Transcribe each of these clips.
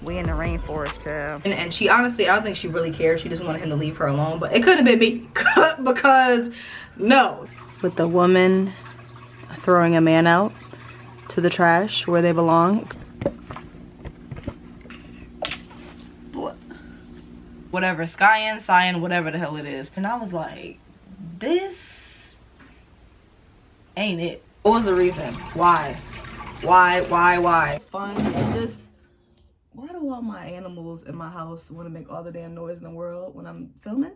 We in the rainforest, child. And she honestly, I don't think she really cared. She just wanted him to leave her alone. But it could have been me because no. With the woman throwing a man out to the trash where they belong. Whatever, Scion, whatever the hell it is. And I was like, this ain't it. What was the reason? Why? Fun. It just, why do all my animals in my house want to make all the damn noise in the world when I'm filming?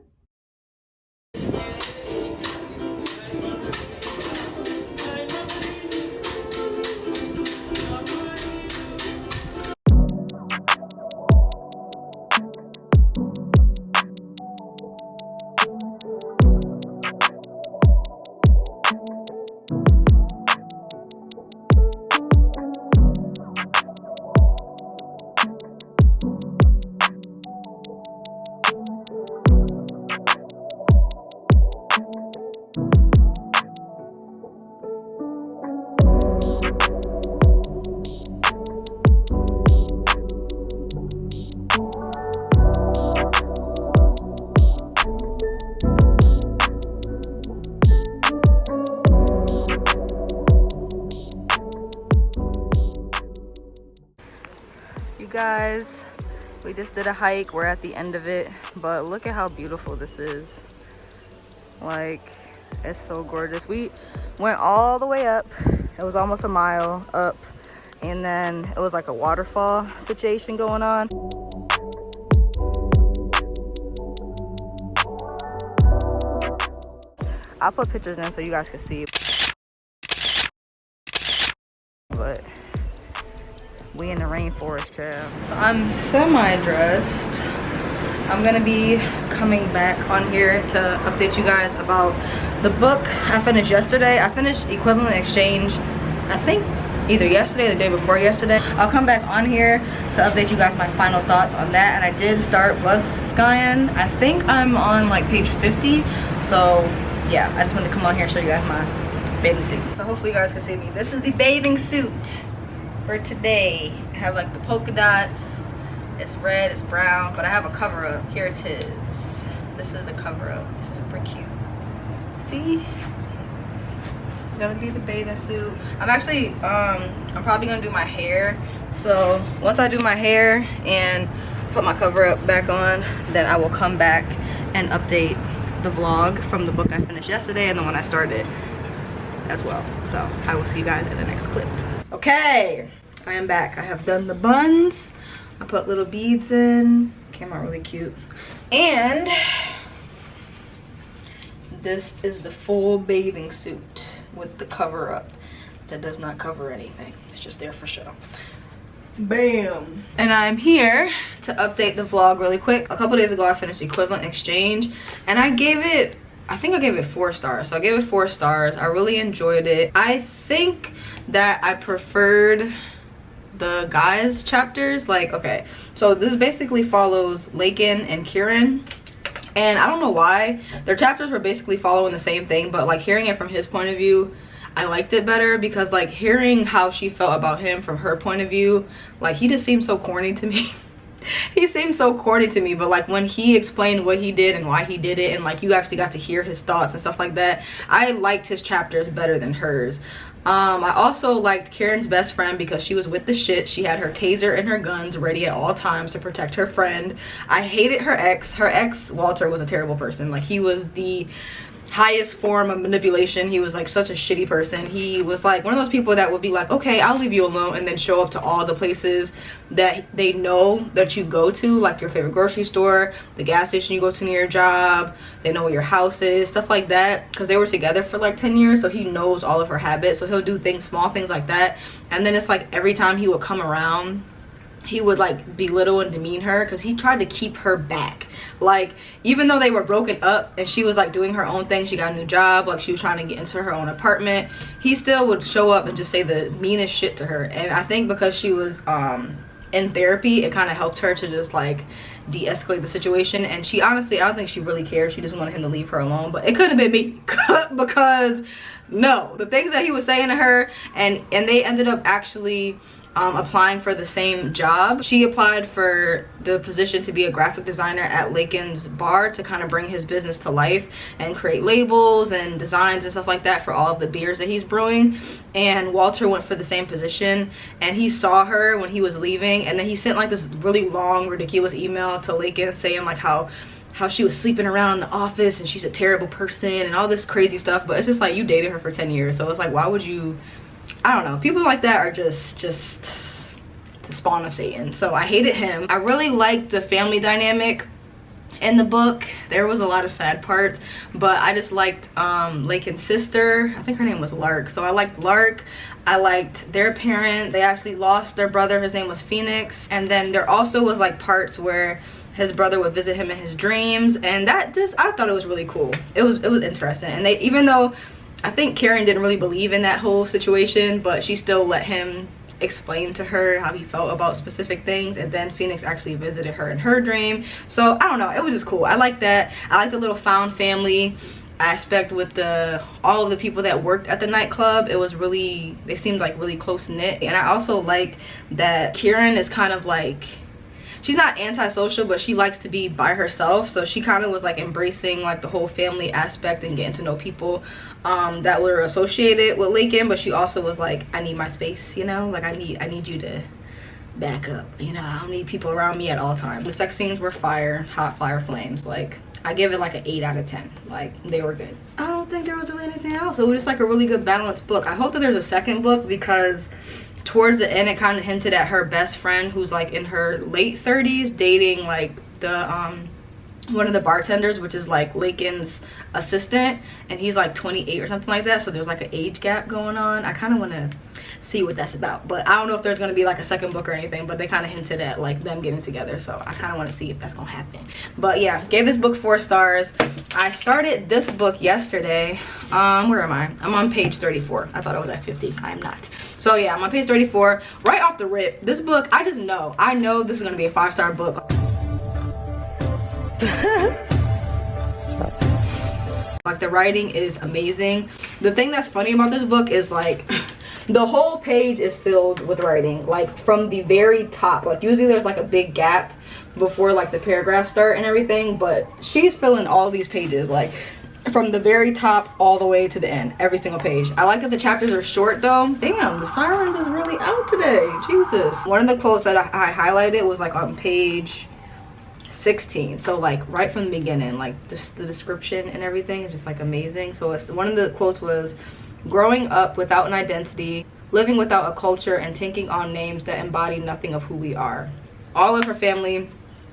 Guys, we just did a hike. We're at the end of it, but look at how beautiful this is. Like, it's so gorgeous. We went all the way up. It was almost a mile up, and then it was like a waterfall situation going on. I'll put pictures in so you guys can see, but we in the rainforest, child. So I'm semi-dressed. I'm gonna be coming back on here to update you guys about the book I finished yesterday. I finished Equivalent Exchange, I think either yesterday or the day before yesterday. I'll come back on here to update you guys my final thoughts on that. And I did start Blood Scion. I think I'm on like page 50. So yeah, I just wanted to come on here and show you guys my bathing suit. So hopefully you guys can see me. This is the bathing suit for today. I have like the polka dots. It's red, it's brown, but I have a cover up. Here it is. This is the cover up. It's super cute. See? This is gonna be the bathing suit. I'm actually, I'm probably gonna do my hair. So once I do my hair and put my cover up back on, then I will come back and update the vlog from the book I finished yesterday and the one I started as well. So I will see you guys in the next clip. Okay, I am back. I have done the buns. I put little beads in. Came out really cute. And this is the full bathing suit with the cover up that does not cover anything. It's just there for show. Bam. And I'm here to update the vlog really quick. A couple days ago I finished Equivalent Exchange and I gave it, I think I gave it 4 stars. So I gave it 4 stars. I really enjoyed it. I think that I preferred the guys chapters. Like, okay, so this basically follows Lakin and Kieran, and I don't know why their chapters were basically following the same thing, but like hearing it from his point of view, I liked it better, because like hearing how she felt about him from her point of view, like he just seemed so corny to me. He seemed so corny to me, but like when he explained what he did and why he did it, and like you actually got to hear his thoughts and stuff like that, I liked his chapters better than hers. I also liked Kieran's best friend because she was with the shit. She had her taser and her guns ready at all times to protect her friend. I hated her ex. Her ex, Walter, was a terrible person. Like, he was the highest form of manipulation. He was like such a shitty person. He was like one of those people that would be like, okay, I'll leave you alone, and then show up to all the places that they know that you go to, like your favorite grocery store, the gas station you go to near your job. They know where your house is, stuff like that, because they were together for like 10 years, so he knows all of her habits. So he'll do things, small things like that, and then it's like every time he would come around, he would like belittle and demean her, because he tried to keep her back. Like, even though they were broken up and she was like doing her own thing, she got a new job, like she was trying to get into her own apartment, he still would show up and just say the meanest shit to her. And I think because she was in therapy, it kind of helped her to just like de-escalate the situation. And she honestly, I don't think she really cared. She just wanted him to leave her alone, but it could have been me because no, the things that he was saying to her, and they ended up actually applying for the same job. She applied for the position to be a graphic designer at Lakin's bar to kind of bring his business to life and create labels and designs and stuff like that for all of the beers that he's brewing. And Walter went for the same position, and he saw her when he was leaving, and then he sent like this really long ridiculous email to Lakin saying like how she was sleeping around in the office and she's a terrible person and all this crazy stuff. But it's just like, you dated her for 10 years, so it's like, why would you? I don't know, people like that are just the spawn of Satan. So I hated him. I really liked the family dynamic in the book. There was a lot of sad parts, but I just liked Lakin's sister. I think her name was Lark. So I liked Lark. I liked their parents. They actually lost their brother. His name was Phoenix. And then there also was like parts where his brother would visit him in his dreams, and that just, I thought it was really cool. It was interesting. And they, even though I think Karen didn't really believe in that whole situation, but she still let him explain to her how he felt about specific things. And then Phoenix actually visited her in her dream. So I don't know, it was just cool. I like that. I like the little found family aspect with all of the people that worked at the nightclub. It was really, they seemed like really close knit. And I also like that Karen is kind of like, she's not antisocial, but she likes to be by herself. So she kind of was like embracing like the whole family aspect and getting to know people that were associated with Lakin. But she also was like, I need my space, you know, like I need you to back up, you know, I don't need people around me at all times. The sex scenes were fire, hot fire flames. Like, I give it like an 8 out of 10. Like, they were good. I don't think there was really anything else. It was just like a really good balanced book. I hope that there's a second book, because towards the end it kind of hinted at her best friend, who's like in her late 30s, dating like the one of the bartenders, which is like Lakin's assistant, and he's like 28 or something like that. So there's like an age gap going on. I kind of want to see what that's about, but I don't know if there's going to be like a second book or anything. But they kind of hinted at like them getting together, so I kind of want to see if that's gonna happen. But yeah, gave this book 4 stars. I started this book yesterday. Where am I? I'm on page 34. I thought I was at 50. I am not. So yeah, I'm on page 34. Right off the rip, this book, I know this is going to be a 5-star book. Like, the writing is amazing. The thing that's funny about this book is like the whole page is filled with writing, like from the very top. Like, usually there's like a big gap before like the paragraphs start and everything, but she's filling all these pages, like from the very top all the way to the end, every single page. I like that the chapters are short though. Damn, the sirens is really out today, Jesus. One of the quotes that I highlighted was like on page 16, so like right from the beginning, like the description and everything is just like amazing. So it's, one of the quotes was, growing up without an identity, living without a culture, and taking on names that embody nothing of who we are. All of her family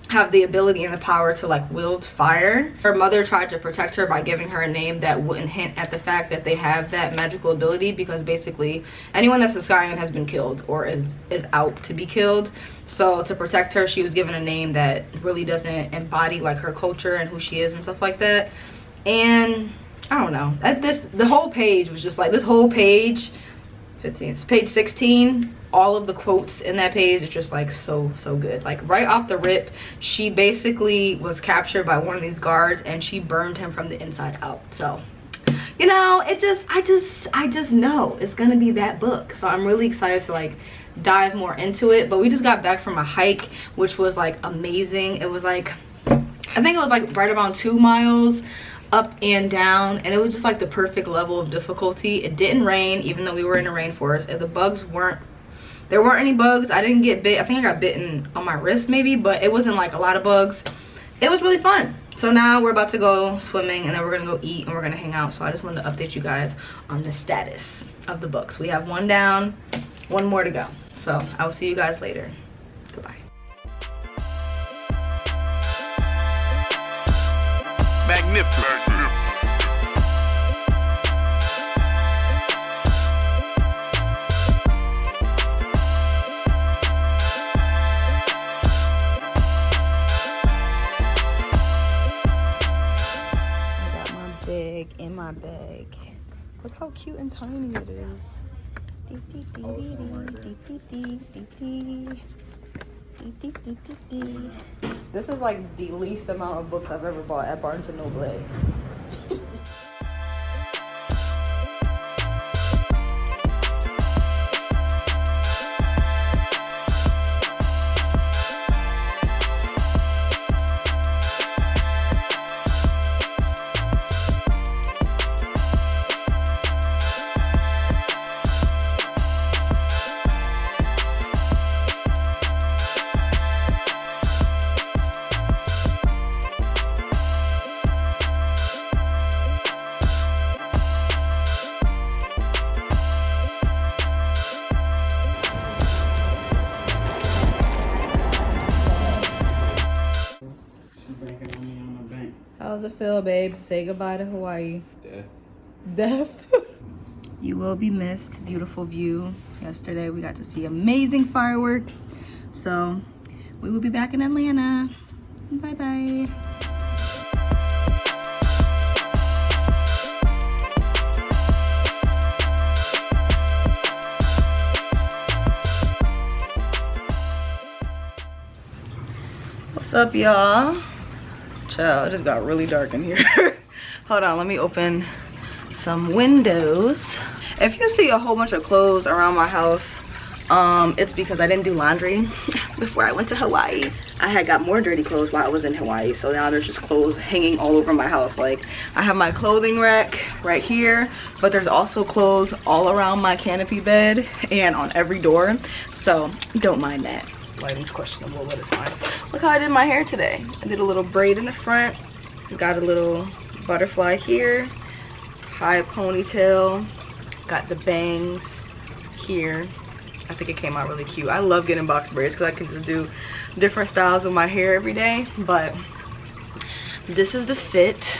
have the ability and the power to like wield fire. Her mother tried to protect her by giving her a name that wouldn't hint at the fact that they have that magical ability, because basically anyone that's a Scion has been killed or is out to be killed. So to protect her, she was given a name that really doesn't embody like her culture and who she is and stuff like that. And I don't know, the whole page was just like, this whole page, 15, it's page 16, all of the quotes in that page is just like so good. Like, right off the rip, she basically was captured by one of these guards and she burned him from the inside out. So, you know, I just know it's gonna be that book. So I'm really excited to like dive more into it. But we just got back from a hike, which was like amazing. It was like, I think it was like right around 2 miles up and down, and it was just like the perfect level of difficulty. It didn't rain, even though we were in a rainforest. And the bugs weren't, there weren't any bugs. I didn't get bit. I think I got bitten on my wrist maybe, but it wasn't like a lot of bugs. It was really fun. So now we're about to go swimming, and then we're gonna go eat, and we're gonna hang out. So I just wanted to update you guys on the status of the books. We have 1 down, 1 more to go. So I will see you guys later. Goodbye. Magnificent. In my bag. Look how cute and tiny it is. This is like the least amount of books I've ever bought at Barnes & Noble. How's it feel, babe? Say goodbye to Hawaii. Death. You will be missed. Beautiful view. Yesterday we got to see amazing fireworks. So we will be back in Atlanta. Bye bye. What's up, y'all? Child, it just got really dark in here. Hold on, let me open some windows. If you see a whole bunch of clothes around my house, it's because I didn't do laundry before I went to Hawaii. I had got more dirty clothes while I was in Hawaii, so now there's just clothes hanging all over my house. Like, I have my clothing rack right here, but there's also clothes all around my canopy bed and on every door, so don't mind that. Lighting's questionable, but it's fine. Look how I did my hair today. I did a little braid in the front, got a little butterfly here, high ponytail, got the bangs here. I think it came out really cute. I love getting box braids because I can just do different styles with my hair every day. But this is the fit,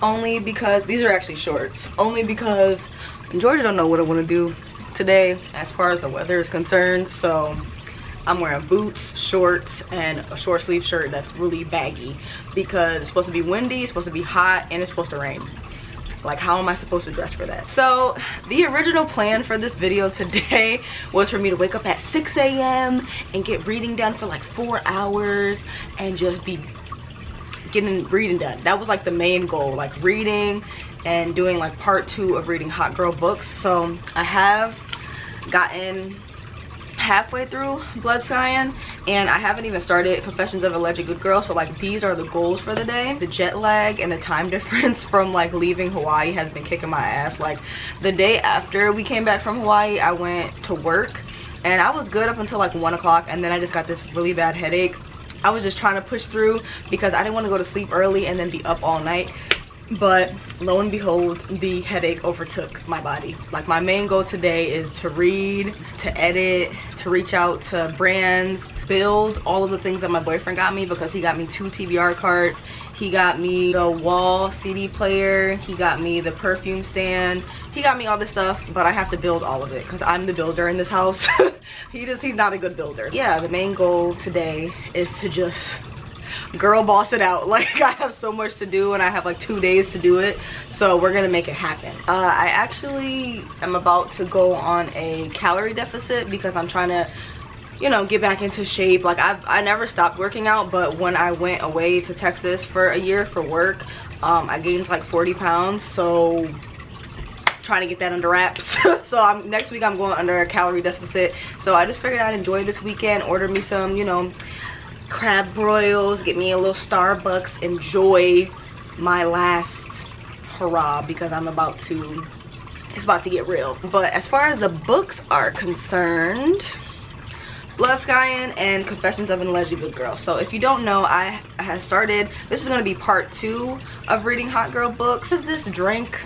only because these are actually shorts, only because Georgia don't know what I want to do today as far as the weather is concerned. So I'm wearing boots, shorts, and a short sleeve shirt that's really baggy because it's supposed to be windy, it's supposed to be hot, and it's supposed to rain. Like, how am I supposed to dress for that? So the original plan for this video today was for me to wake up at 6 a.m. and get reading done for like 4 hours and just be getting reading done. That was like the main goal, like reading and doing like part 2 of reading hot girl books. So I have gotten halfway through Blood Scion, and I haven't even started Confessions of a Alleged Good Girl. So like, these are the goals for the day. The jet lag and the time difference from like leaving Hawaii has been kicking my ass. Like, the day after we came back from Hawaii, I went to work and I was good up until like 1 o'clock, and then I just got this really bad headache. I was just trying to push through because I didn't want to go to sleep early and then be up all night. But lo and behold, the headache overtook my body. Like, my main goal today is to read, to edit, to reach out to brands, build all of the things that my boyfriend got me, because he got me 2 TBR carts, he got me the wall CD player, he got me the perfume stand, he got me all this stuff, but I have to build all of it because I'm the builder in this house. He's not a good builder. Yeah, the main goal today is to just girl boss it out. Like, I have so much to do and I have like 2 days to do it, so we're gonna make it happen. I actually am about to go on a calorie deficit because I'm trying to, you know, get back into shape. Like, I never stopped working out, but when I went away to Texas for a year for work, I gained like 40 pounds, so trying to get that under wraps. So next week I'm going under a calorie deficit, so I just figured I'd enjoy this weekend, order me some, you know, crab broils, get me a little Starbucks, enjoy my last hurrah, because I'm about to, it's about to get real. But as far as the books are concerned, Blood Scion and Confessions of an Alleged Good Girl. So if you don't know, I have started, this is going to be part 2 of reading hot girl books. This is this drink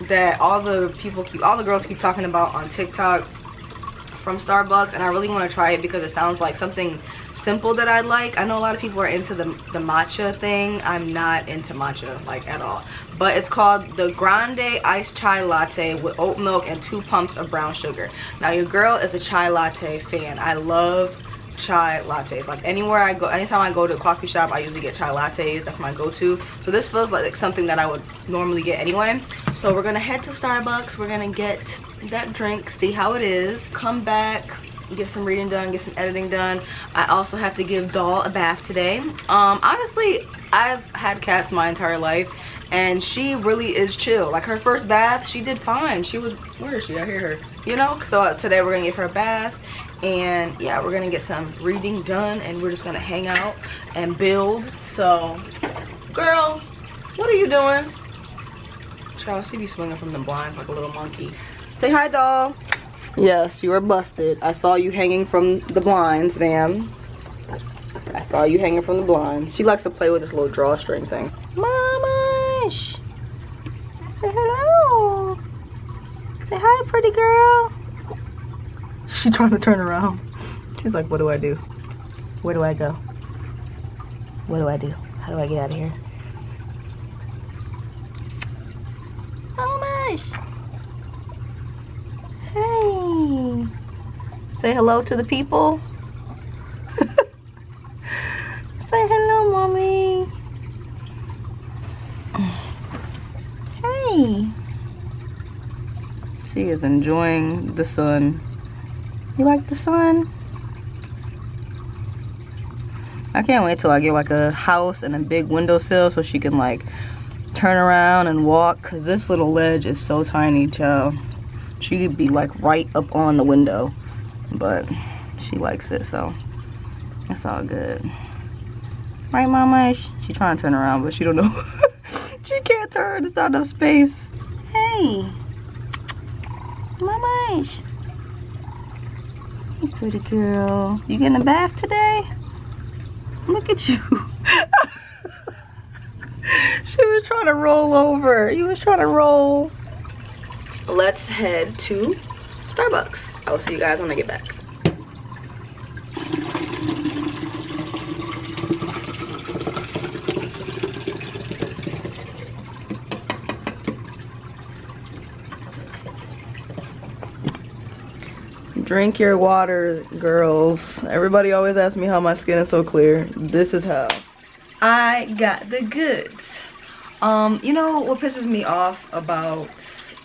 that all the girls keep talking about on TikTok from Starbucks, and I really want to try it because it sounds like something simple that I like. I know a lot of people are into the matcha thing. I'm not into matcha like at all, but it's called the Grande Iced Chai Latte with oat milk and 2 pumps of brown sugar. Now, your girl is a chai latte fan. I love chai lattes. Like, anywhere I go, anytime I go to a coffee shop, I usually get chai lattes. That's my go-to. So this feels like something that I would normally get anyway. So we're gonna head to Starbucks, we're gonna get that drink, see how it is, come back, get some reading done, get some editing done. I also have to give Doll a bath today. Honestly, I've had cats my entire life, and she really is chill. Like, her first bath, she did fine. She was, where is she? I hear her, you know? So today we're gonna give her a bath, and yeah, we're gonna get some reading done, and we're just gonna hang out and build. So, girl, what are you doing? Child, she be swinging from the blinds like a little monkey. Say hi, Doll. Yes, you are busted. I saw you hanging from the blinds, ma'am. I saw you hanging from the blinds. She likes to play with this little drawstring thing. Mama-ish. Say hello. Say hi, pretty girl. She's trying to turn around. She's like, what do I do? Where do I go? What do I do? How do I get out of here? Say hello to the people. Say hello, mommy. Hey. She is enjoying the sun. You like the sun? I can't wait till I get like a house and a big windowsill so she can like turn around and walk, because this little ledge is so tiny, child. She could be like right up on the window, but she likes it, so it's all good. Right, mama? She trying to turn around, but she don't know. She can't turn. There's not enough space. Hey, mama. Hey, pretty girl. You getting a bath today? Look at you. She was trying to roll over. You was trying to roll. Let's head to Starbucks. I will see you guys when I get back. Drink your water, girls. Everybody always asks me how my skin is so clear. This is how. I got the goods. You know what pisses me off about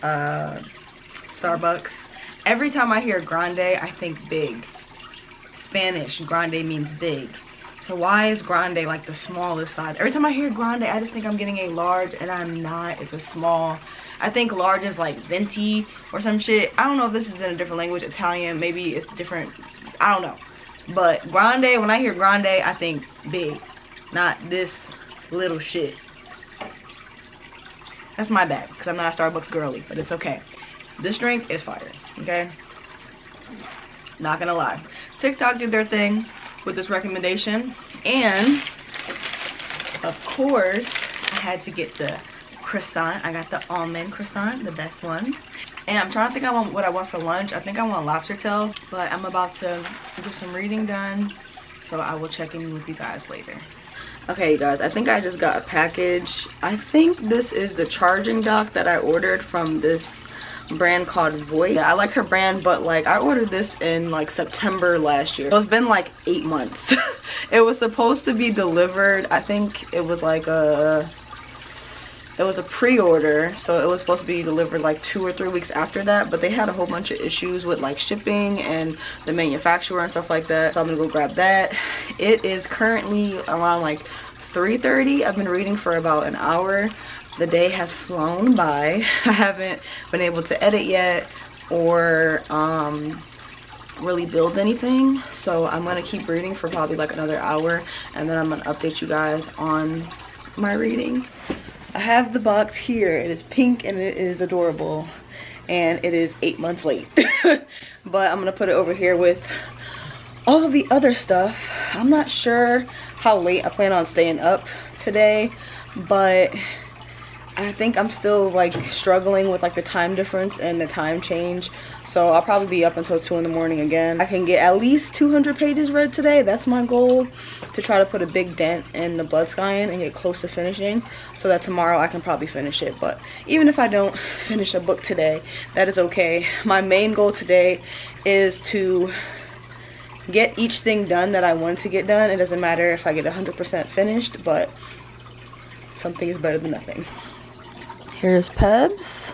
Starbucks? Every time I hear grande, I think big. Spanish, grande means big. So why is grande like the smallest size? Every time I hear grande, I just think I'm getting a large, and I'm not. It's a small. I think large is like venti or some shit. I don't know if this is in a different language, Italian, maybe it's different. I don't know. But grande, when I hear grande, I think big, not this little shit. That's my bad, because I'm not a Starbucks girly, but it's okay. This drink is fire, okay? Not gonna lie. TikTok did their thing with this recommendation, and of course, I had to get the croissant. I got the almond croissant, the best one. And I'm trying to think what I want for lunch. I think I want lobster tails, but I'm about to get some reading done, so I will check in with you guys later. Okay, you guys, I think I just got a package. I think this is the charging dock that I ordered from this brand called Voight. Yeah, I like her brand, but like I ordered this in like September last year. So it's been like 8 months. It was supposed to be delivered. I think it was like a pre-order, so it was supposed to be delivered like 2 or 3 weeks after that, but they had a whole bunch of issues with like shipping and the manufacturer and stuff like that, so I'm gonna go grab that. It is currently around like 3:30. I've been reading for about an hour. The day has flown by. I haven't been able to edit yet or really build anything, so I'm gonna keep reading for probably like another hour, and then I'm gonna update you guys on my reading. I have the box here. It is pink and it is adorable, and it is 8 months late. But I'm gonna put it over here with all of the other stuff. I'm not sure how late I plan on staying up today, but I think I'm still like struggling with like the time difference and the time change, so I'll probably be up until 2 in the morning again. I can get at least 200 pages read today. That's my goal, to try to put a big dent in the blood Scion and get close to finishing, so that tomorrow I can probably finish it. But even if I don't finish a book today, that is okay. My main goal today is to get each thing done that I want to get done. It doesn't matter if I get 100% finished, but something is better than nothing. Here's Pebbz.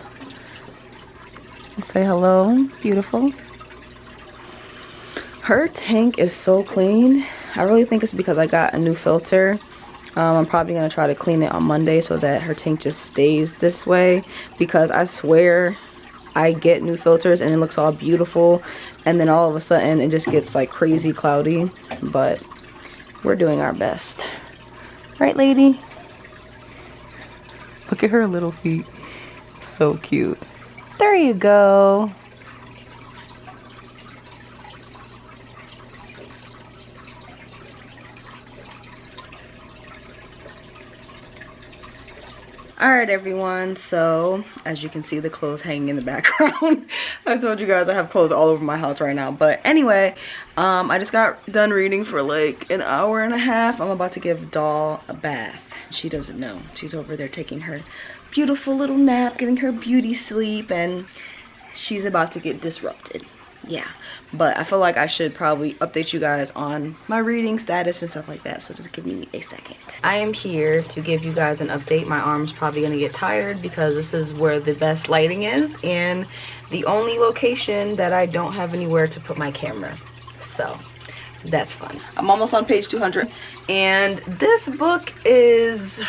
Say hello, beautiful. Her tank is so clean. I really think it's because I got a new filter. I'm probably gonna try to clean it on Monday so that her tank just stays this way, because I swear I get new filters and it looks all beautiful, and then all of a sudden it just gets like crazy cloudy. But we're doing our best, right, lady? Look at her little feet, so cute. There you go. Alright everyone, so as you can see, the clothes hanging in the background. I told you guys I have clothes all over my house right now, but anyway, I just got done reading for like an hour and a half. I'm about to give Doll a bath. She doesn't know. She's over there taking her beautiful little nap, getting her beauty sleep, and she's about to get disrupted. yeah, but I feel like I should probably update you guys on my reading status and stuff like that, so just give me a second. I am here to give you guys an update. My arm's probably gonna get tired because this is where the best lighting is and the only location that I don't have anywhere to put my camera, so that's fun. I'm almost on page 200, and this book is,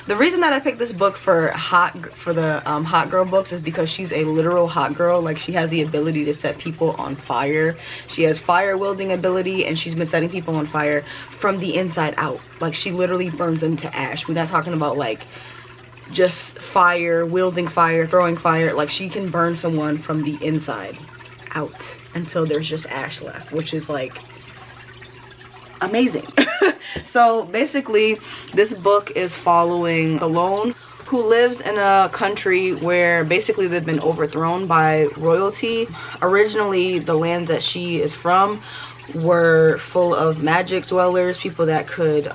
the reason that I picked this book for the hot girl books is because she's a literal hot girl. Like, she has the ability to set people on fire. She has fire wielding ability, and she's been setting people on fire from the inside out. Like, she literally burns them to ash. We're not talking about like just fire, wielding fire, throwing fire. Like, she can burn someone from the inside out until there's just ash left, which is like amazing. So basically this book is following Alone, who lives in a country where basically they've been overthrown by royalty. Originally the land that she is from were full of magic dwellers, people that could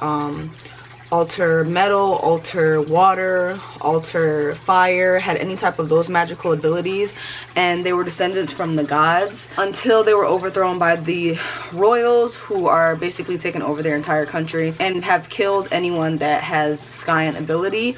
alter metal, alter water, alter fire, had any type of those magical abilities, and they were descendants from the gods until they were overthrown by the royals, who are basically taking over their entire country and have killed anyone that has Scion ability.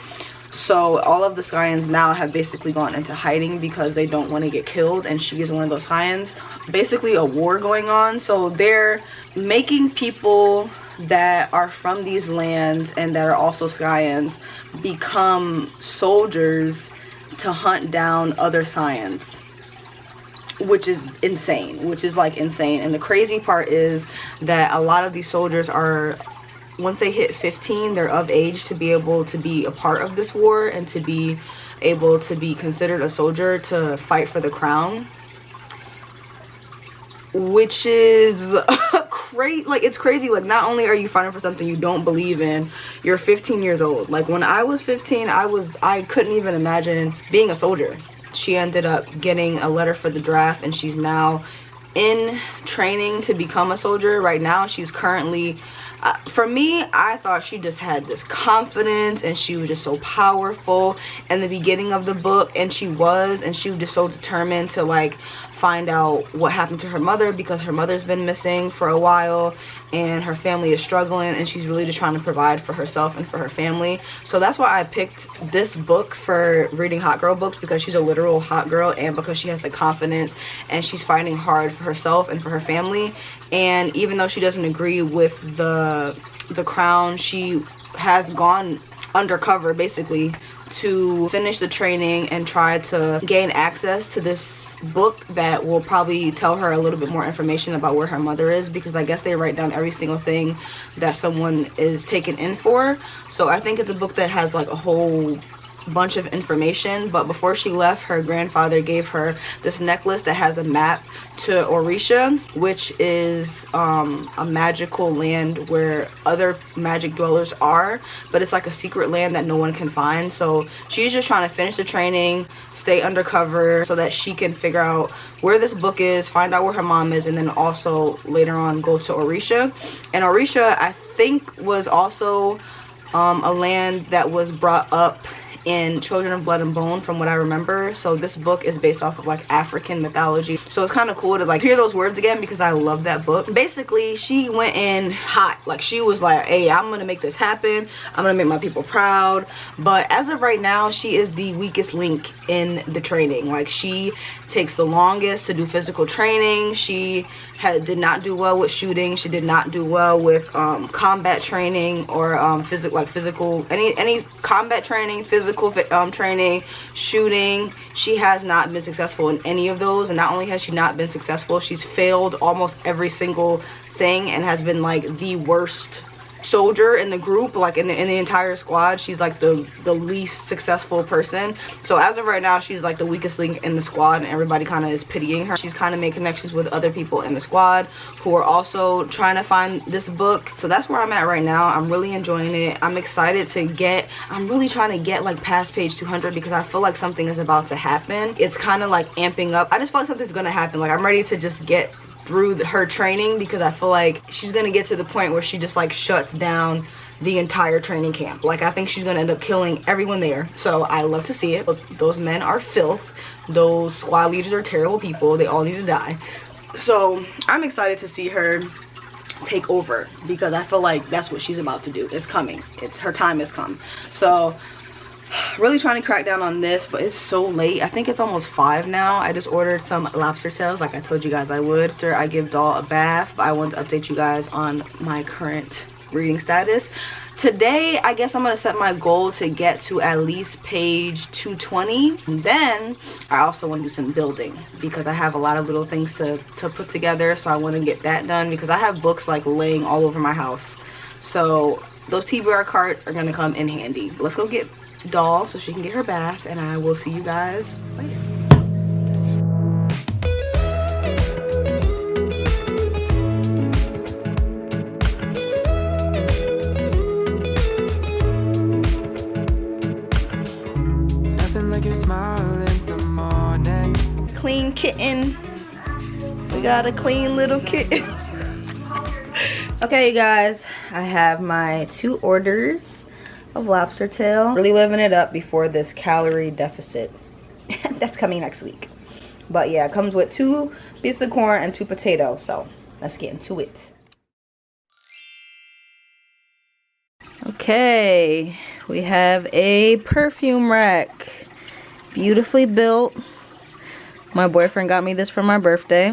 So all of the Scions now have basically gone into hiding because they don't want to get killed, and she is one of those Scions. Basically a war going on, so they're making people that are from these lands and that are also Scions become soldiers to hunt down other Scions, which is insane, and the crazy part is that a lot of these soldiers are, once they hit 15, they're of age to be able to be a part of this war and to be able to be considered a soldier to fight for the crown, which is like, it's crazy. Like, not only are you fighting for something you don't believe in, you're 15 years old. Like, when I was 15, I couldn't even imagine being a soldier. She ended up getting a letter for the draft, and she's now in training to become a soldier. Right now she's currently for me, I thought she just had this confidence and she was just so powerful in the beginning of the book, and she was just so determined to like find out what happened to her mother, because her mother's been missing for a while and her family is struggling, and she's really just trying to provide for herself and for her family. So that's why I picked this book for reading hot girl books, because she's a literal hot girl and because she has the confidence and she's fighting hard for herself and for her family. And even though she doesn't agree with the crown, she has gone undercover basically to finish the training and try to gain access to this book that will probably tell her a little bit more information about where her mother is, because I guess they write down every single thing that someone is taken in for. So I think it's a book that has like a whole bunch of information. But before she left, her grandfather gave her this necklace that has a map to Orisha, which is a magical land where other magic dwellers are, but it's like a secret land that no one can find. So she's just trying to finish the training, stay undercover so that she can figure out where this book is, find out where her mom is, and then also later on go to Orisha. And Orisha, I think, was also a land that was brought up in Children of Blood and Bone, from what I remember. So this book is based off of like African mythology, so it's kind of cool to like hear those words again, because I love that book. Basically she went in hot, like she was like, hey, I'm gonna make this happen, I'm gonna make my people proud. But as of right now, she is the weakest link in the training. Like, she takes the longest to do physical training. She did not do well with shooting. She did not do well with combat training or physical any combat training, physical training, shooting. She has not been successful in any of those. And not only has she not been successful, she's failed almost every single thing and has been like the worst soldier in the group, like in the entire squad. She's like the least successful person. So as of right now, she's like the weakest link in the squad, and everybody kind of is pitying her. She's kind of made connections with other people in the squad who are also trying to find this book. So that's where I'm at right now. I'm really enjoying it. I'm excited to I'm really trying to get like past page 200, because I feel like something is about to happen. It's kind of like amping up. I just feel like something's gonna happen. Like, I'm ready to just get through her training, because I feel like she's gonna get to the point where she just like shuts down the entire training camp. Like, I think she's gonna end up killing everyone there. So I love to see it. But those men are filth. Those squad leaders are terrible people. They all need to die. So I'm excited to see her take over, because I feel like that's what she's about to do. It's coming. It's her time has come. So really trying to crack down on this, but it's so late. I think it's almost 5 now. I just ordered some lobster tails like I told you guys I would after I give Doll a bath, but I wanted to update you guys on my current reading status. Today, I guess I'm going to set my goal to get to at least page 220. And then I also want to do some building, because I have a lot of little things to put together. So I want to get that done, because I have books like laying all over my house. So those TBR carts are going to come in handy. Let's go get Doll so she can get her bath, and I will see you guys later. Clean kitten. We got a clean little kitten. Okay, you guys, I have my 2 orders of lobster tail. Really living it up before this calorie deficit. That's coming next week. But yeah, it comes with 2 pieces of corn and 2 potatoes. So let's get into it. Okay, we have a perfume rack. Beautifully built. My boyfriend got me this for my birthday,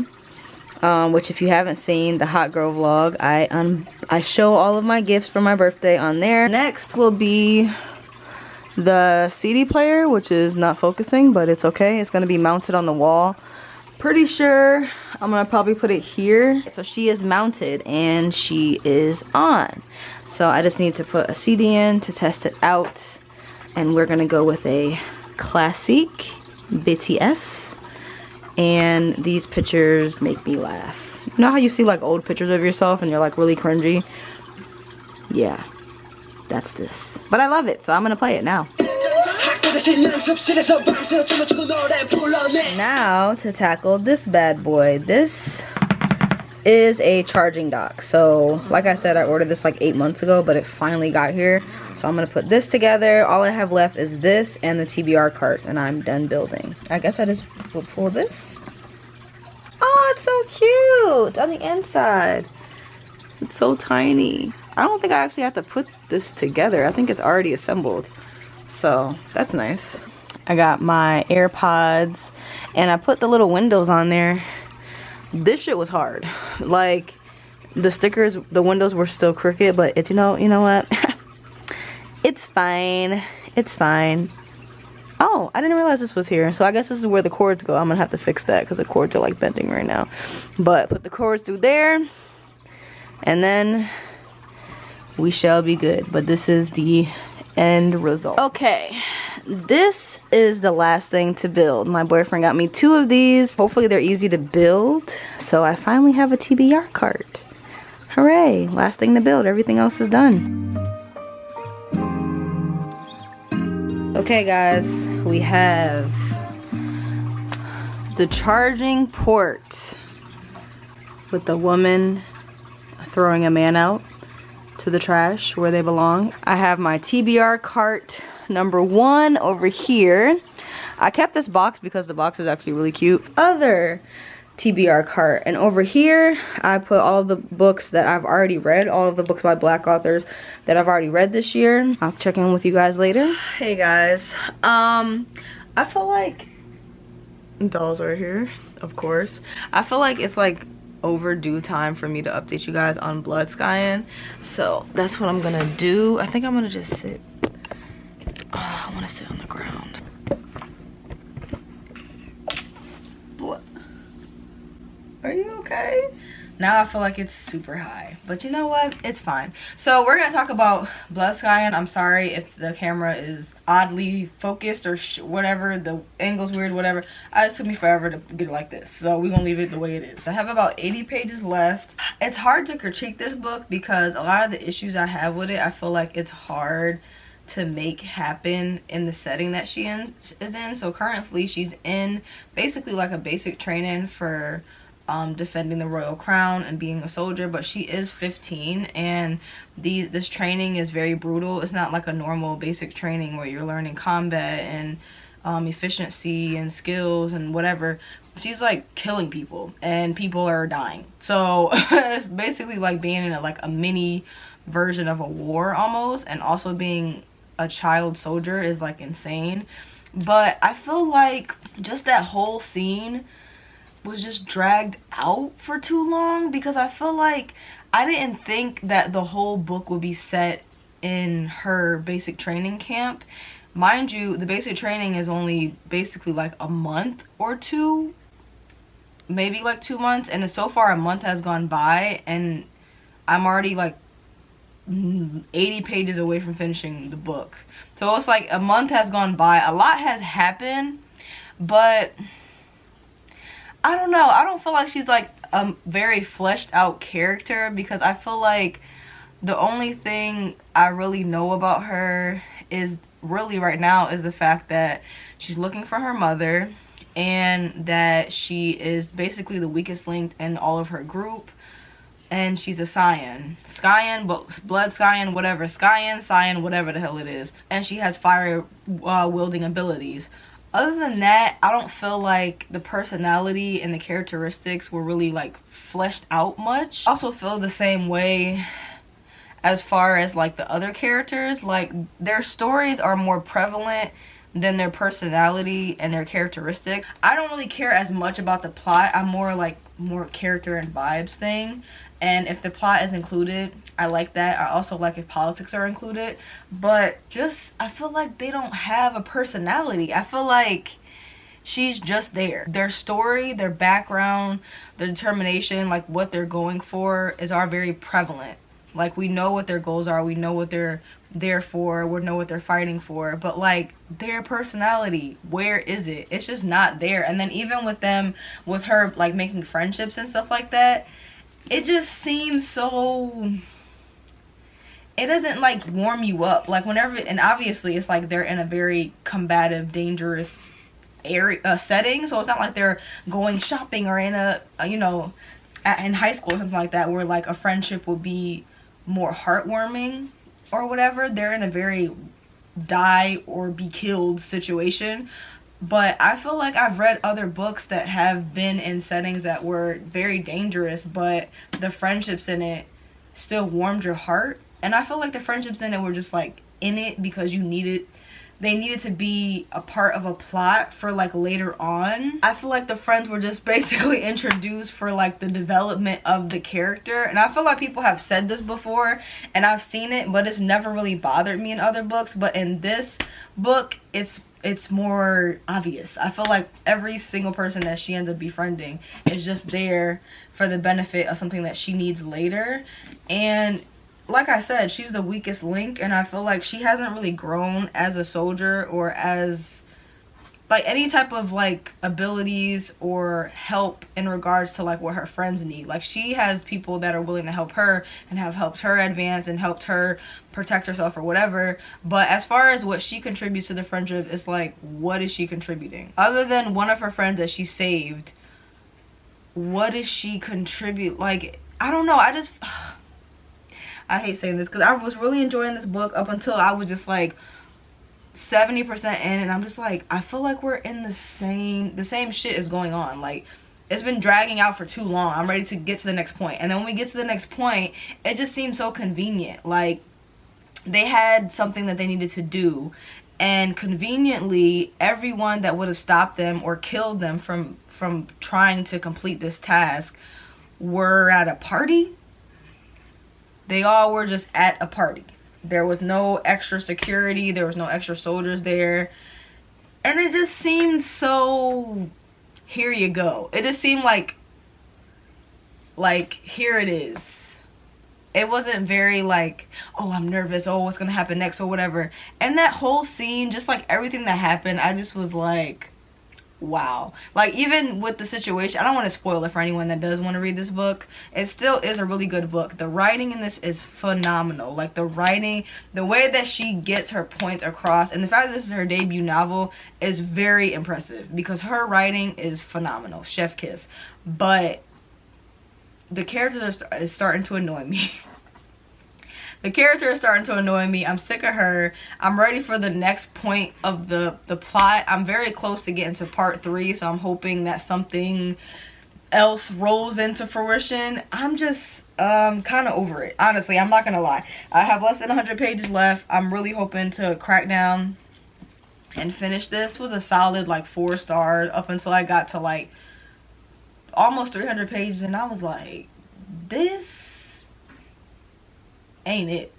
which if you haven't seen the hot girl vlog, I show all of my gifts for my birthday on there. Next will be the CD player, which is not focusing, but it's okay. It's going to be mounted on the wall. Pretty sure I'm going to probably put it here. So she is mounted and she is on. So I just need to put a CD in to test it out, and we're going to go with a classic BTS. And these pictures make me laugh. You know how you see like old pictures of yourself and you're like really cringy? Yeah, that's this. But I love it, so I'm gonna play it now. Now to tackle this bad boy. This is a charging dock. So like I said, I ordered this like 8 months ago, but it finally got here. So I'm gonna put this together. All I have left is this and the TBR cart, and I'm done building. I guess I just will pull this. Oh, it's so cute on the inside. It's so tiny. I don't think I actually have to put this together. I think it's already assembled. So that's nice. I got my AirPods and I put the little windows on there. This shit was hard. Like the stickers, the windows were still crooked, but it's, you know what? It's fine. It's fine. Oh, I didn't realize this was here. So I guess this is where the cords go. I'm gonna have to fix that because the cords are like bending right now. But put the cords through there, and then we shall be good. But this is the end result. Okay, this is the last thing to build. My boyfriend got me 2 of these. Hopefully they're easy to build. So I finally have a TBR cart. Hooray, last thing to build. Everything else is done. Okay guys, we have the charging port with the woman throwing a man out to the trash where they belong. I have my TBR cart number 1 over here. I kept this box because the box is actually really cute. Other TBR cart, and over here I put all of the books that I've already read, all of the books by Black authors that I've already read this year. I'll check in with you guys later. Hey guys, I feel like dolls are here, of course. I feel like it's like overdue time for me to update you guys on Blood Scion, so that's what I'm gonna do. I think I'm gonna just sit. I want to sit on the ground. Are you okay? Now I feel like it's super high, but you know what? It's fine. So we're gonna talk about Blood Scion. I'm sorry if the camera is oddly focused or whatever, the angle's weird, whatever. It just took me forever to get it like this, so we're gonna leave it the way it is. I have about 80 pages left. It's hard to critique this book because a lot of the issues I have with it, I feel like it's hard to make happen in the setting that she is in. So currently she's in basically like a basic training for defending the royal crown and being a soldier, but she is 15, and this training is very brutal. It's not like a normal basic training where you're learning combat and efficiency and skills and whatever. she's like killing people and people are dying. So it's basically like being in a mini version of a war almost, and also being a child soldier is like insane. But I feel like just that whole scene was just dragged out for too long, because I feel like I didn't think that the whole book would be set in her basic training camp. Mind you, the basic training is only basically like a month or two, maybe like 2 months, and so far a month has gone by and I'm already like 80 pages away from finishing the book. So it's like a month has gone by, a lot has happened, but I don't know, I don't feel like she's like a very fleshed out character, because I feel like the only thing I really know about her is really right now is the fact that she's looking for her mother, and that she is basically the weakest link in all of her group, and she's a Scion, blood Scion, whatever, Scion, whatever the hell it is, and she has fire wielding abilities. Other than that, I don't feel like the personality and the characteristics were really like fleshed out much. I also feel the same way as far as like the other characters. Like their stories are more prevalent than their personality and their characteristics. I don't really care as much about the plot. I'm more character and vibes thing. And if the plot is included, I like that. I also like if politics are included. But just, I feel like they don't have a personality. I feel like she's just there. Their story, their background, their determination, like what they're going for is all very prevalent. Like we know what their goals are, we know what they're there for, we know what they're fighting for, but like their personality, where is it? It's just not there. And then even with them, with her like making friendships and stuff like that, it just seems so, it doesn't like warm you up. Like whenever, and obviously it's like they're in a very combative, dangerous area setting, so it's not like they're going shopping or in a in high school or something like that, where like a friendship would be more heartwarming or whatever. They're in a very die or be killed situation. But I feel like I've read other books that have been in settings that were very dangerous, but the friendships in it still warmed your heart. And I feel like the friendships in it were just like in it because they needed to be a part of a plot for like later on. I feel like the friends were just basically introduced for like the development of the character. And I feel like people have said this before and I've seen it, but it's never really bothered me in other books. But in this book, it's more obvious. I feel like every single person that she ends up befriending is just there for the benefit of something that she needs later. And like I said, she's the weakest link, and I feel like she hasn't really grown as a soldier or as like any type of like abilities or help in regards to like what her friends need. Like she has people that are willing to help her and have helped her advance and helped her protect herself or whatever, but as far as what she contributes to the friendship, it's like, what is she contributing other than one of her friends that she saved? What does she contribute? Like, I don't know. I hate saying this because I was really enjoying this book up until I was just like 70% in, and I'm just like, I feel like we're in the same shit is going on. Like, it's been dragging out for too long. I'm ready to get to the next point. And then when we get to the next point, it just seems so convenient. Like, they had something that they needed to do, and conveniently, everyone that would have stopped them or killed them from trying to complete this task were at a party. They all were just at a party. There was no extra security. There was no extra soldiers there. And it just seemed so, here you go. It just seemed like here it is. It wasn't very like, oh, I'm nervous. Oh, what's going to happen next or whatever. And that whole scene, just like everything that happened, I just was like, wow. Like, even with the situation, I don't want to spoil it for anyone that does want to read this book. It still is a really good book. The writing in this is phenomenal. Like, the writing, the way that she gets her points across, and the fact that this is her debut novel is very impressive, because her writing is phenomenal. Chef kiss. But the characters is starting to annoy me. The character is starting to annoy me. I'm sick of her. I'm ready for the next point of the plot. I'm very close to getting to part 3, so I'm hoping that something else rolls into fruition. I'm just kind of over it. Honestly, I'm not gonna lie. I have less than 100 pages left. I'm really hoping to crack down and finish this. It was a solid like 4 stars up until I got to like almost 300 pages, and I was like, this ain't it.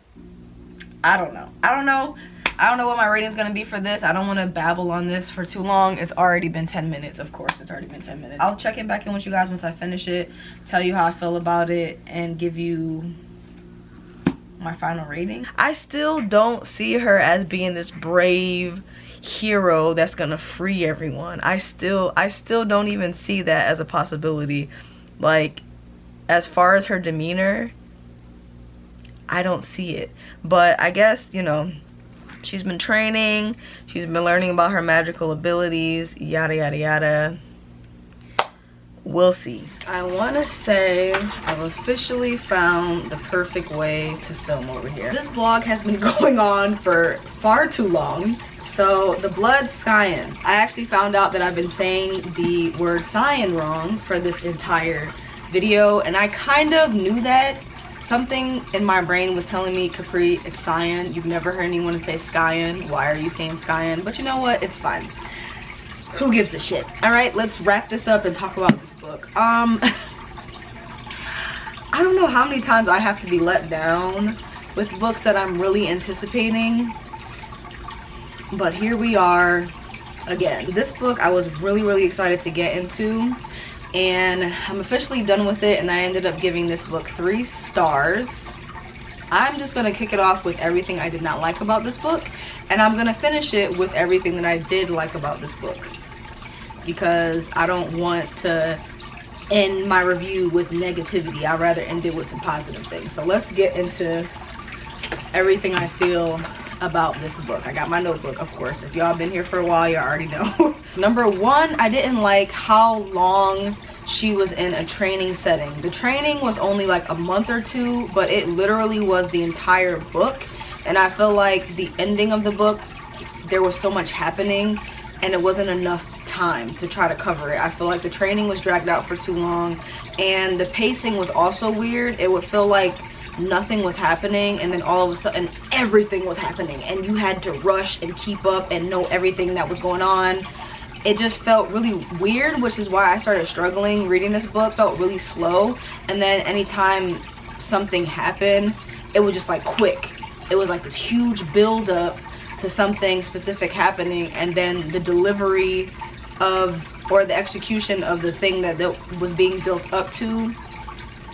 I don't know what my rating's gonna be for this. I don't want to babble on this for too long. It's already been 10 minutes. Of course, it's already been 10 minutes. I'll check in back in with you guys once I finish it, tell you how I feel about it, and give you my final rating. I still don't see her as being this brave hero that's gonna free everyone. I still don't even see that as a possibility. Like, as far as her demeanor, I don't see it. But I guess, you know, she's been training, she's been learning about her magical abilities, yada yada yada. We'll see. I want to say I've officially found the perfect way to film over here. This vlog has been going on for far too long. So the blood Scion. I actually found out that I've been saying the word Scion wrong for this entire video, and I kind of knew that. Something in my brain was telling me, Capri, it's Scion. You've never heard anyone say Scion. Why are you saying Scion? But you know what? It's fine. Who gives a shit? All right, let's wrap this up and talk about this book. I don't know how many times I have to be let down with books that I'm really anticipating. But here we are again. This book I was really excited to get into, and I'm officially done with it, and I ended up giving this book 3 stars. I'm just gonna kick it off with everything I did not like about this book, and I'm gonna finish it with everything that I did like about this book, because I don't want to end my review with negativity. I'd rather end it with some positive things. So let's get into everything I feel about this book. I got my notebook, of course. If y'all been here for a while, you already know. Number 1, I didn't like how long she was in a training setting. The training was only like a month or 2, but it literally was the entire book. And I feel like the ending of the book, there was so much happening and it wasn't enough time to try to cover it. I feel like the training was dragged out for too long, and the pacing was also weird. It would feel like nothing was happening, and then all of a sudden everything was happening, and you had to rush and keep up and know everything that was going on. It just felt really weird, which is why I started struggling reading this book. It felt really slow, and then anytime something happened, it was just like quick. It was like this huge build up to something specific happening, and then the delivery of, or the execution of the thing that was being built up to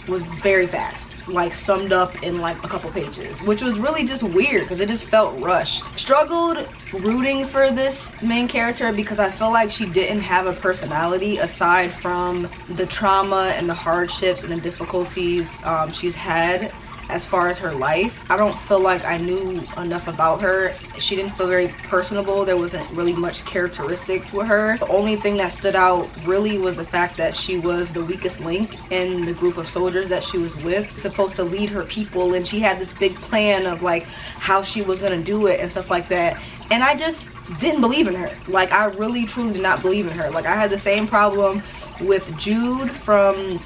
was very fast, like summed up in like a couple pages, which was really just weird because it just felt rushed. Struggled rooting for this main character because I feel like she didn't have a personality aside from the trauma and the hardships and the difficulties she's had as far as her life. I don't feel like I knew enough about her. She didn't feel very personable. There wasn't really much characteristics with her. The only thing that stood out really was the fact that she was the weakest link in the group of soldiers that she was with, supposed to lead her people, and she had this big plan of like how she was gonna do it and stuff like that, and I just didn't believe in her. Like, I really truly did not believe in her. Like, I had the same problem with Jude from,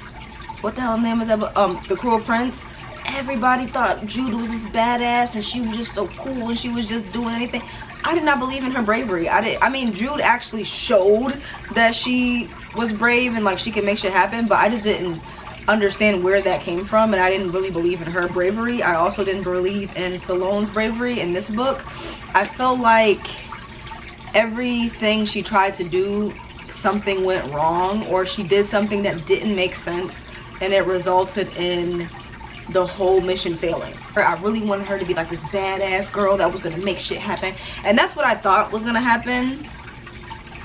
what the hell name is that, The Cruel Prince. Everybody thought Jude was this badass and she was just so cool and she was just doing anything. I did not believe in her bravery. I mean, Jude actually showed that she was brave and like she could make shit happen, but I just didn't understand where that came from, and I didn't really believe in her bravery. I also didn't believe in Salone's bravery in this book. I felt like everything she tried to do, something went wrong, or she did something that didn't make sense, and it resulted in the whole mission failing. I really wanted her to be like this badass girl that was gonna make shit happen, and that's what I thought was gonna happen,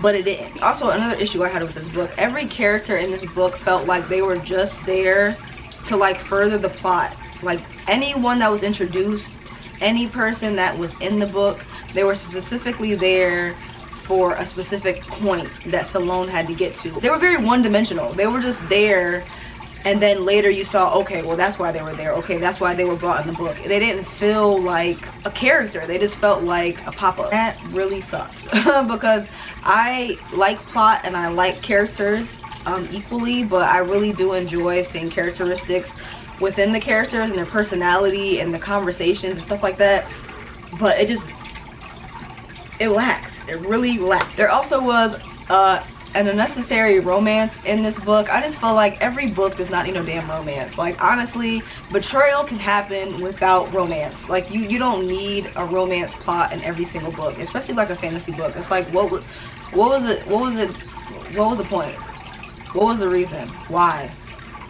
but it didn't. Also, another issue I had with this book, every character in this book felt like they were just there to like further the plot. Like, anyone that was introduced, any person that was in the book, they were specifically there for a specific point that Salone had to get to. They were very one-dimensional. They were just there and then later you saw, okay, well that's why they were there, okay, that's why they were brought in the book. They didn't feel like a character, they just felt like a pop-up. That really sucks because I like plot and I like characters equally, but I really do enjoy seeing characteristics within the characters and their personality and the conversations and stuff like that. But it lacked. It really lacked. There also was an unnecessary romance in this book. I just felt like every book does not need no damn romance. Like, honestly, betrayal can happen without romance. Like, you don't need a romance plot in every single book, especially like a fantasy book. It's like, what was the point? What was the reason? Why?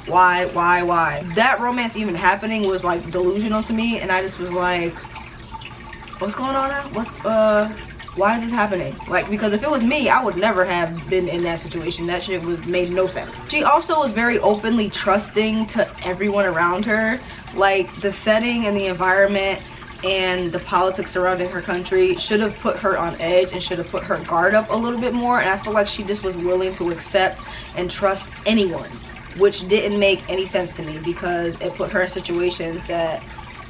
That romance even happening was like delusional to me, and I just was like, what's going on now? Why is this happening? Like, because if it was me, I would never have been in that situation. That shit made no sense. She also was very openly trusting to everyone around her. Like, the setting and the environment and the politics surrounding her country should have put her on edge and should have put her guard up a little bit more, and I feel like she just was willing to accept and trust anyone, which didn't make any sense to me because it put her in situations that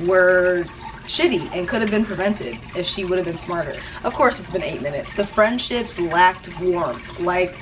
were shitty and could have been prevented if she would have been smarter. Of course, it's been 8 minutes. The friendships lacked warmth. Like,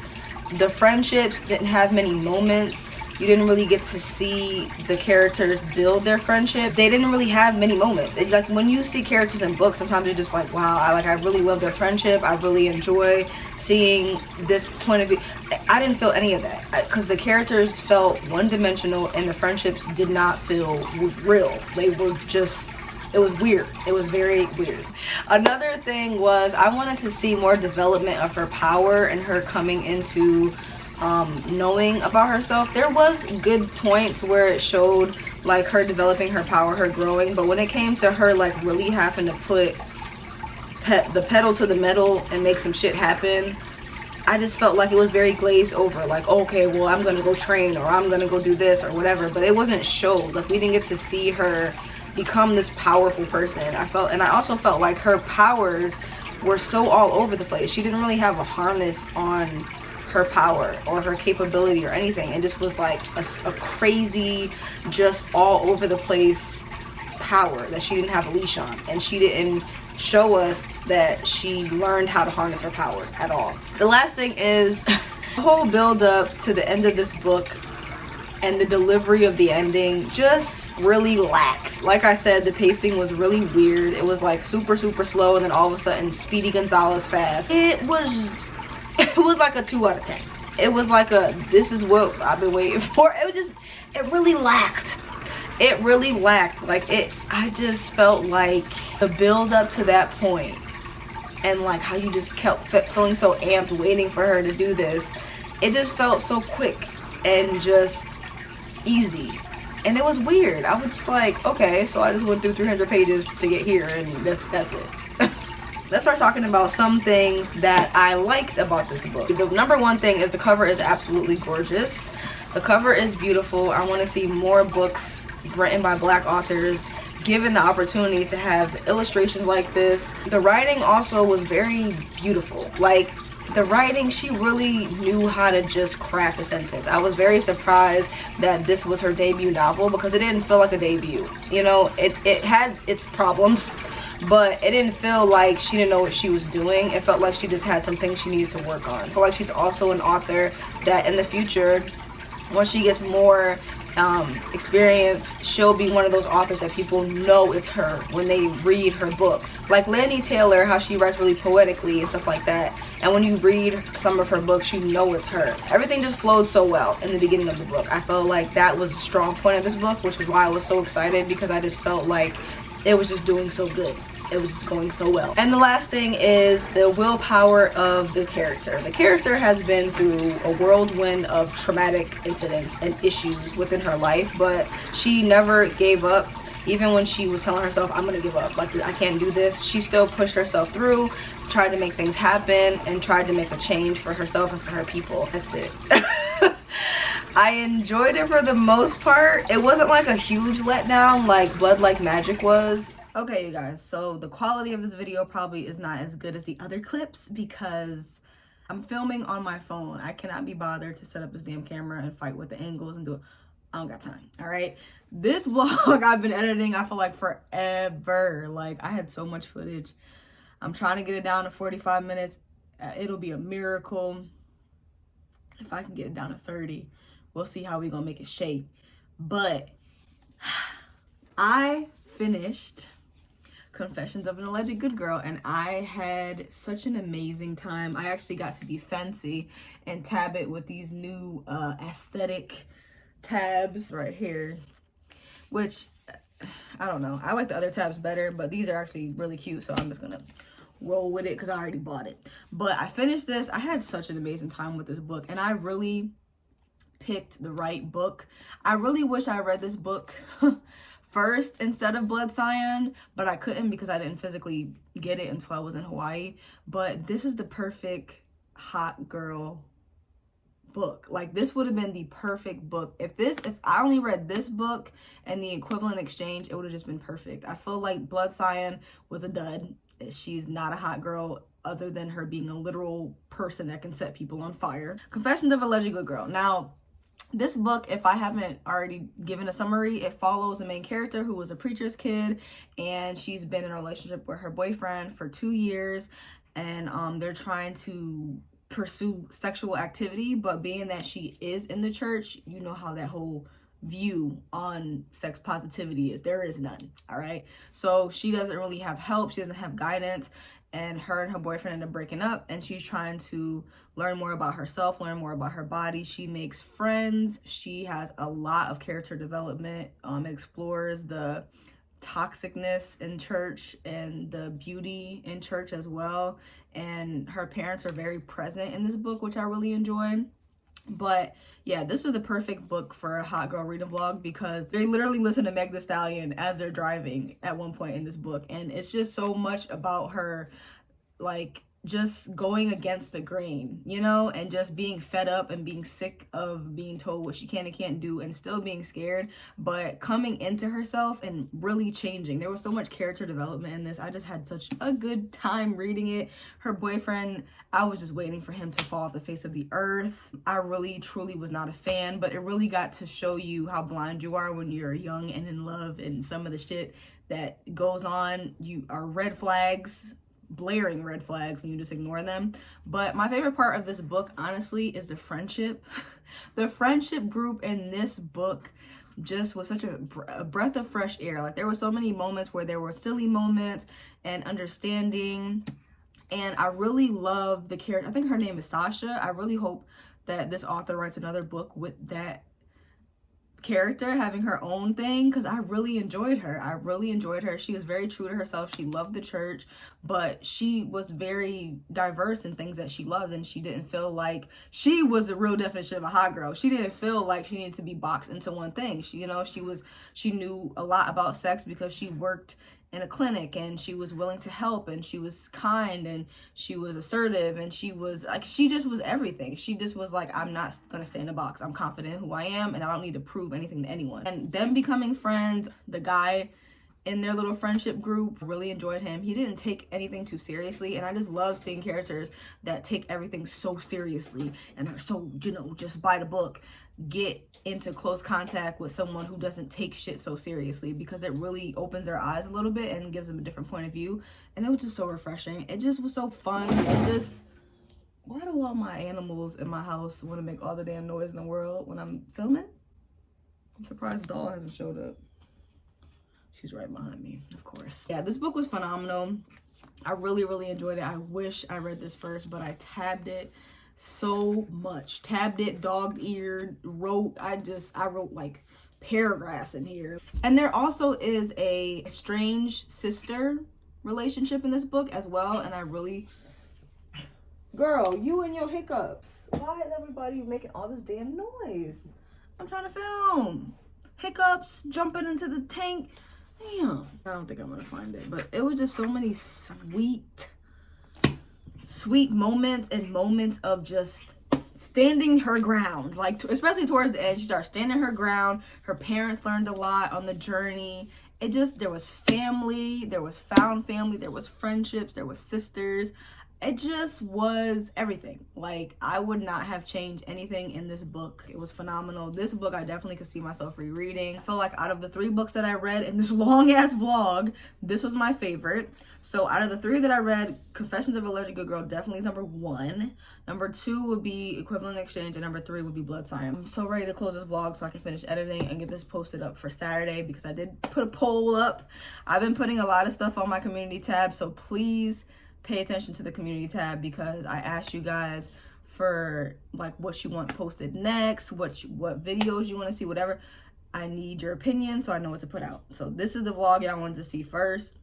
the friendships didn't have many moments. You didn't really get to see the characters build their friendship. They didn't really have many moments. It's like when you see characters in books, sometimes you're just like, wow, I really love their friendship. I really enjoy seeing this point of view. I didn't feel any of that because the characters felt one-dimensional and the friendships did not feel real. They were just, it was weird. It was very weird. Another thing was I wanted to see more development of her power and her coming into knowing about herself. There was good points where it showed like her developing her power, her growing, but when it came to her like really having to put the pedal to the metal and make some shit happen, I just felt like it was very glazed over. Like, okay, well, I'm gonna go train or I'm gonna go do this or whatever, but it wasn't showed. Like, we didn't get to see her become this powerful person. And I also felt like her powers were so all over the place. She didn't really have a harness on her power or her capability or anything. It just was like a crazy, just all over the place power that she didn't have a leash on, and she didn't show us that she learned how to harness her power at all. The last thing is the whole build up to the end of this book and the delivery of the ending just really lacked. Like I said, the pacing was really weird. It was like super slow, and then all of a sudden Speedy Gonzalez fast. It was like a 2 out of 10. It was like a, this is what I've been waiting for. It really lacked. It really lacked. Like, I just felt like the build up to that point and like how you just kept feeling so amped waiting for her to do this, it just felt so quick and just easy, and it was weird. I was just like, okay, so I just went through 300 pages to get here, and that's it. Let's start talking about some things that I liked about this book. The number one thing is the cover is absolutely gorgeous. The cover is beautiful. I want to see more books written by Black authors given the opportunity to have illustrations like this. The writing also was very beautiful. Like, the writing, she really knew how to just craft a sentence. I was very surprised that this was her debut novel because it didn't feel like a debut. You know, it had its problems, but it didn't feel like she didn't know what she was doing. It felt like she just had some things she needed to work on. I feel like she's also an author that in the future, once she gets more experience, she'll be one of those authors that people know it's her when they read her book. Like Lani Taylor, how she writes really poetically and stuff like that. And when you read some of her books, you know it's her. Everything just flowed so well in the beginning of the book. I felt like that was a strong point of this book, which is why I was so excited, because I just felt like it was just doing so good. It was just going so well. And the last thing is the willpower of the character. The character has been through a whirlwind of traumatic incidents and issues within her life, but she never gave up. Even when she was telling herself, I'm gonna give up, like, I can't do this, she still pushed herself through, tried to make things happen, and tried to make a change for herself and for her people. That's it. I enjoyed it for the most part. It wasn't like a huge letdown like Blood Like Magic was. Okay, you guys, so the quality of this video probably is not as good as the other clips because I'm filming on my phone. I cannot be bothered to set up this damn camera and fight with the angles and do it. I don't got time. All right. This vlog I've been editing, I feel like forever. Like, I had so much footage. I'm trying to get it down to 45 minutes. It'll be a miracle if I can get it down to 30. We'll see how we gonna make it shake. But I finished Confessions of an Alleged Good Girl, and I had such an amazing time. I actually got to be fancy and tab it with these new aesthetic tabs right here, which I don't know, I like the other tabs better, but these are actually really cute, so I'm just gonna roll with it because I already bought it. But I finished this. I had such an amazing time with this book, and I really picked the right book. I really wish I read this book first instead of Blood Scion, but I couldn't because I didn't physically get it until I was in Hawaii. But this is the perfect hot girl book. Like, this would have been the perfect book. If I only read this book and the equivalent exchange, it would have just been perfect. I feel like Blood Scion was a dud. She's not a hot girl other than her being a literal person that can set people on fire. Confessions of a Alleged Good Girl. Now, this book, if I haven't already given a summary, it follows the main character who was a preacher's kid, and she's been in a relationship with her boyfriend for 2 years, and they're trying to pursue sexual activity, but being that she is in the church, you know how that whole view on sex positivity is. There is none. All right, so she doesn't really have help, she doesn't have guidance, and her boyfriend end up breaking up, and she's trying to learn more about herself, learn more about her body. She makes friends, she has a lot of character development, explores the toxicness in church and the beauty in church as well, and her parents are very present in this book, which I really enjoy. But yeah, this is the perfect book for a hot girl reading vlog because they literally listen to Meg Thee Stallion as they're driving at one point in this book, and it's just so much about her, like, just going against the grain, you know, and just being fed up and being sick of being told what she can and can't do and still being scared, but coming into herself and really changing. There was so much character development in this. I just had such a good time reading it. Her boyfriend, I was just waiting for him to fall off the face of the earth. I really truly was not a fan, but it really got to show you how blind you are when you're young and in love, and some of the shit that goes on you are red flags, blaring red flags, and you just ignore them. But my favorite part of this book, honestly, is the friendship. The friendship group in this book just was such a breath of fresh air. Like, there were so many moments where there were silly moments and understanding, and I really love the character. I think her name is Sasha. I really hope that this author writes another book with that character having her own thing, because I really enjoyed her. She was very true to herself. She loved the church, but she was very diverse in things that she loved, and she didn't feel like she was the real definition of a hot girl. She didn't feel like she needed to be boxed into one thing. She, you know, she knew a lot about sex because she worked in a clinic, and she was willing to help, and she was kind, and she was assertive, and she was like, she just was everything. She just was like, I'm not gonna stay in a box. I'm confident in who I am, and I don't need to prove anything to anyone. And them becoming friends, the guy in their little friendship group, really enjoyed him. He didn't take anything too seriously, and I just love seeing characters that take everything so seriously and are so, you know, just by the book, get into close contact with someone who doesn't take shit so seriously, because it really opens their eyes a little bit and gives them a different point of view. And it was just so refreshing. It just was so fun. It just, why do all my animals in my house want to make all the damn noise in the world when I'm filming? I'm surprised Doll hasn't showed up. She's right behind me, of course. Yeah, this book was phenomenal. I really enjoyed it. I wish I read this first, but I tabbed it so much. Tabbed it, dog-eared, I wrote like paragraphs in here. And there also is a estranged sister relationship in this book as well, and I really, girl, you and your hiccups. Why is everybody making all this damn noise? I'm trying to film. Hiccups, jumping into the tank. Damn. I don't think I'm gonna find it, but it was just so many sweet moments, and moments of just standing her ground. Like, especially towards the end, she started standing her ground. Her parents learned a lot on the journey. It just, there was family, there was found family, there was friendships, there was sisters. it just was everything. Like, I would not have changed anything in this book. It was phenomenal. This book I definitely could see myself rereading. I feel like out of the 3 books that I read in this long ass vlog, this was my favorite. So out of the 3 that I read, Confessions of a Allergic Good Girl definitely is number 1. Number 2 would be Equivalent Exchange, and number 3 would be Blood Scion. I'm so ready to close this vlog so I can finish editing and get this posted up for Saturday, because I did put a poll up. I've been putting a lot of stuff on my community tab, so please pay attention to the community tab, because I asked you guys for like what you want posted next, what videos you want to see, whatever. I need your opinion so I know what to put out. So this is the vlog y'all wanted to see first.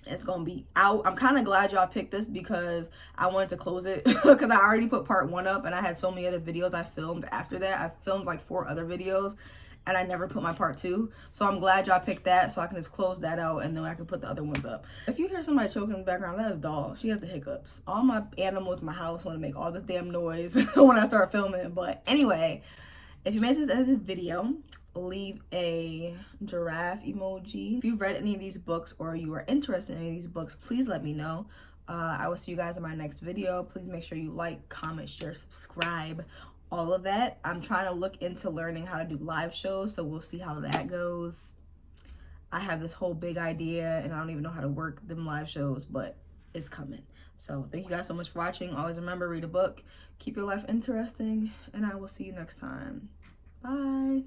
It's gonna be out. I'm kind of glad y'all picked this, because I wanted to close it because I already put part 1 up, and I had so many other videos I filmed after that. I filmed like 4 other videos, and I never put my part 2. So I'm glad y'all picked that, so I can just close that out, and then I can put the other ones up. If you hear somebody choking in the background, that is Doll. She has the hiccups. All my animals in my house want to make all this damn noise when I start filming. But anyway, if you made this as a video, leave a giraffe emoji. If you've read any of these books or you are interested in any of these books, please let me know. I will see you guys in my next video. Please make sure you like, comment, share, subscribe, all of that. I'm trying to look into learning how to do live shows, so we'll see how that goes. I have this whole big idea, and I don't even know how to work them live shows, but it's coming. So thank you guys so much for watching. Always remember, read a book, keep your life interesting, and I will see you next time. Bye.